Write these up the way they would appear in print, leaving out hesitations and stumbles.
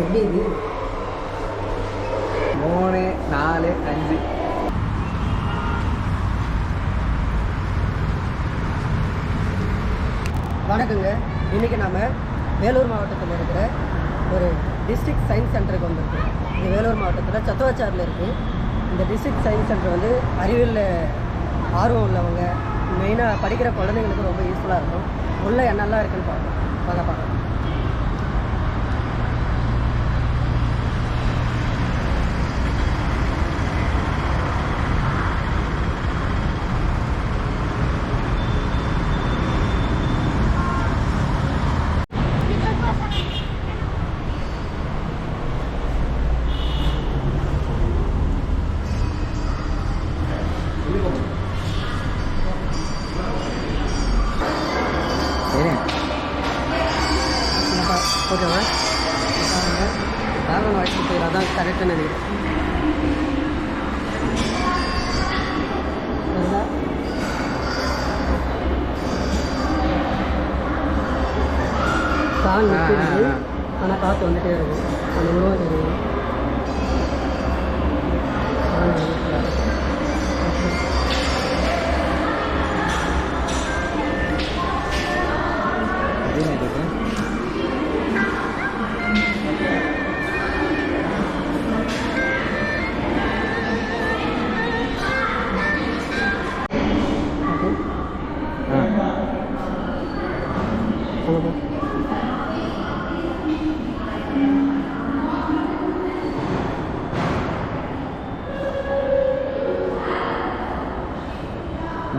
எப்படி இது 3 4 5. வணக்கங்க. இன்றைக்கி நாம் வேலூர் மாவட்டத்தில் இருக்கிற ஒரு டிஸ்ட்ரிக்ட் சயின்ஸ் சென்டருக்கு வந்திருக்கோம். இது வேலூர் மாவட்டத்தில் சத்துவாச்சாரில் இருக்குது. இந்த டிஸ்ட்ரிக்ட் சயின்ஸ் சென்டர் வந்து அறிவியலில் ஆர்வம் உள்ளவங்க, மெயினாக படிக்கிற குழந்தைங்களுக்கு ரொம்ப யூஸ்ஃபுல்லாக இருக்கும். உள்ளே என்னெல்லாம் இருக்குன்னு பார்க்கலாம். ஓகேவா? கார்பன் வாய்ஸ் அதான் கரெக்டுன்னு நினைக்கிறேன். கால் நிற்கிறது, ஆனால் காற்று வந்துகிட்டே இருக்கும். அந்த உருவம் தெரியும்.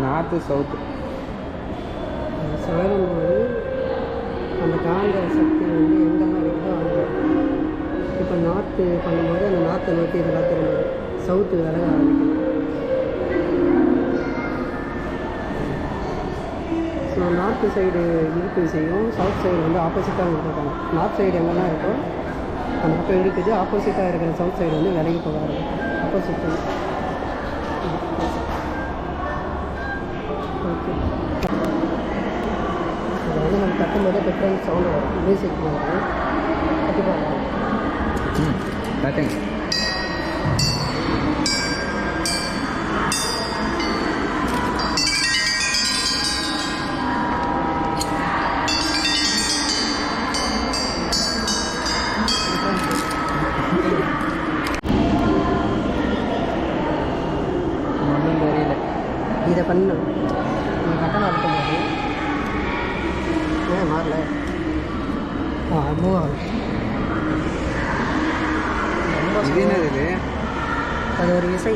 நார்த்து சவுத்து சுழலும்போது அந்த காந்த சக்தி வந்து எங்கெல்லாம் இருக்குதோ அங்கே. இப்போ நார்த்து பண்ணும்போது அந்த நார்த்தை நோக்கி இதெல்லாம் திரும்புது, சவுத்து விலக ஆரம்பிக்குது. ஸோ நார்த்து சைடு இழுப்பு செய்யும், சவுத் சைடு வந்து ஆப்போசிட்டாக இருக்காங்க. நார்த் சைடு எங்கெல்லாம் இருக்கோ அந்த பக்கம் இழுக்குது, ஆப்போசிட்டாக இருக்கிற சவுத் சைடு வந்து விலகி போக ஆரம்பிக்கும். Opposite okay. அது வந்து நம்ம கட்டும்போது டிஃப்ரெண்ட் சவுண்டு வரும், மியூசிக் மாதிரி கட்டி பார்க்கலாம். ஒன்றும் தெரியல. இதை பண்ணணும். நீங்கள் கட்டணம் இருக்கும்போது ஏன் மாறல? மூவ் ஆகல. இது என்னது இது? அது ஒரு இசை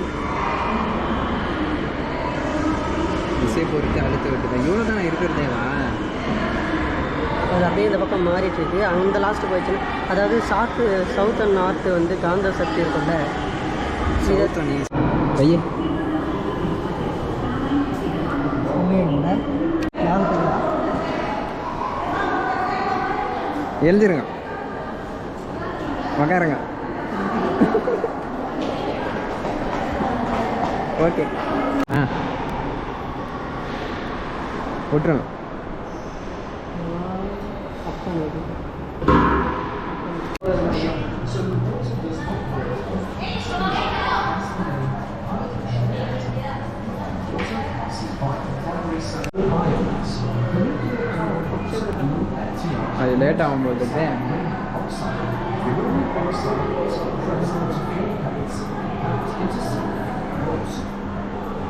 பொறுத்து அழுத்த விட்டுதான் இவ்வளோ தான் இருக்கிறதேவா? அது அப்படியே இந்த பக்கம் மாறிட்டு இருக்கு. அந்த லாஸ்ட்டு போயிடுச்சுன்னா, அதாவது சவுத் அண்ட் நார்த்து வந்து காந்த சக்தி இருக்கும்ல, ஐயே எழுதிருங்க, உக்காருங்க. ஓகே. விட்டுருங்க. அது லேட் ஆகும்போது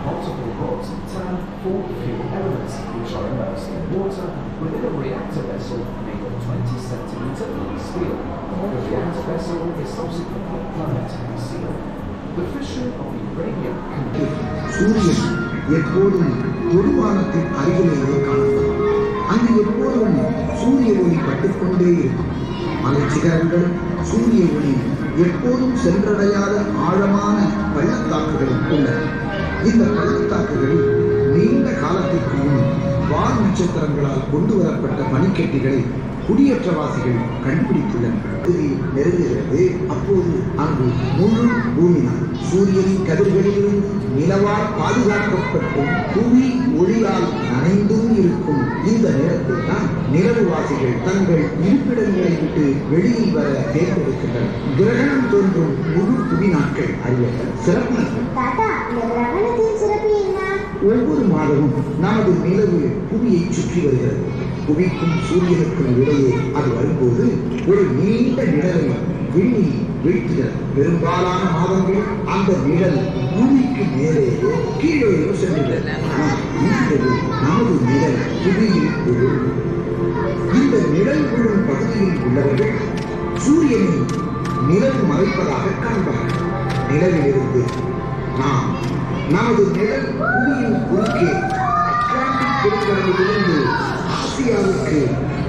multiple rods turn 4 fuel elements which are immersed in water within a reactor vessel made of 20 centimeter long steel. The reactor vessel is subsequently hermetically sealed. The fission of the uranium சூரியன் எப்போதும் தொடுவானத்தின் அருகிலேயே காணப்படும். அங்கு எப்போதும் சூரிய ஒளி பட்டுக்கொண்டே இருக்கும். மலை சிகரங்கள் சூரிய ஒளி எப்போதும் சென்றடையாத ஆழமான பள்ளத்தாக்குகள் உள்ளன. இந்த பள்ளத்தாக்குகளில் நீண்ட காலத்திற்கு முன் வால் நட்சத்திரங்களால் கொண்டு வரப்பட்ட பனிக்கட்டிகளை குடியேற்றவாசிகள் கண்டுபிடித்துள்ளனர். நெருங்குகிறது. அப்போது அங்கு முழு பூமியால் சூரியனின் கதிர்களிலிருந்து நிலவால் பாதுகாக்கப்பட்டும் புவி ஒளியால் நனைந்தும் இருக்கும் இந்த நேரத்தில் தான் நிலவுவாசிகள் தங்கள் இருப்பிடங்களை விட்டு வெளியில் வர தேர்ந்தெடுக்கின்றனர். கிரகணம் தோன்றும் முழு புவி நாட்கள் அறிவர்கள் சிறப்பானது. தாத்தா, இந்த கிரகணத்தின் சிறப்பு என்ன? ஒவ்வொரு மாதமும் நமது நிலவு புவியை சுற்றி வருகிறது. புவிக்கும் சூரியனுக்கும் இடையே அது வரும்போது ஒரு நீண்ட நிழலை விண்ணில் வீழ்த்துகிறது. பெரும்பாலான மாதங்கள் அந்த நிழல் பூமிக்கு மேலேயோ கீழேயோ சென்றுள்ளது. ஆனால் இன்றைய நமது நிழல் புவியில் விழும். இந்த நிழல் விழும் பகுதியில் உள்ளவர்கள் சூரியனை நிழல் மறைப்பதாக காண்பார்கள். நிலவிலிருந்து நாம் நமது நிழல் புவியின் குறுக்கே அட்லாண்டிக் பெருங்கடலிலிருந்து ஆசியாவுக்கு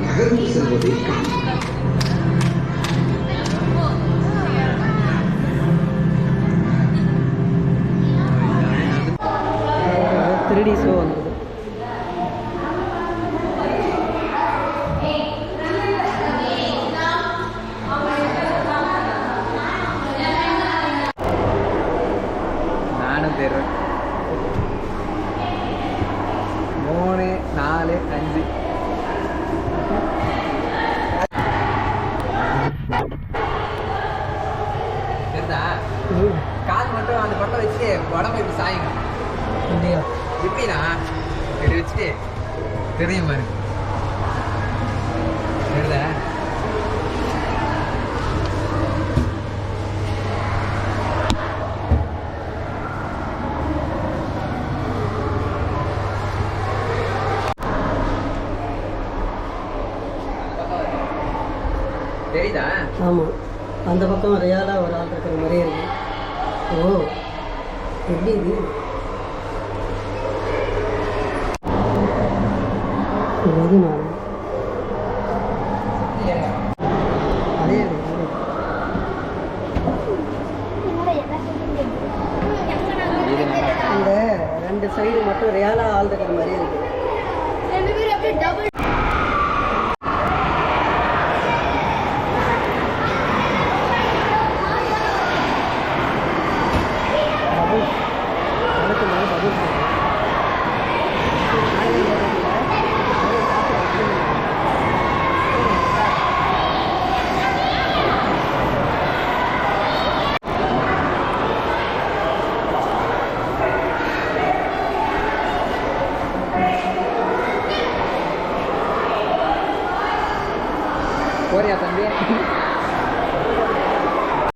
நகர்ந்து செல்வதை காண்கிறோம். த்ரீ ஷோ வந்தது. நானும் தேர்வேன் 3 4 5 தெரியுதா? கால் மட்டும் அந்த பக்கம் வச்சுட்டு உடம்பு இப்படி சாயணும். இல்லையா? எப்படின்னா இப்படி வச்சுட்டு தெரியும் பாருங்க. தெரியுதா? தெரியுதா? ஆமாம், அந்த பக்கம் ரியாலாக ஒரு ஆள் இருக்கிற மாதிரியே இருக்கு. ஓ, எப்படி இது? இது நான் அதே அந்த 2 சைடு மட்டும் ரியாலாக ஆள் இருக்கிற மாதிரியே இருக்கு. போறியா தம்பி?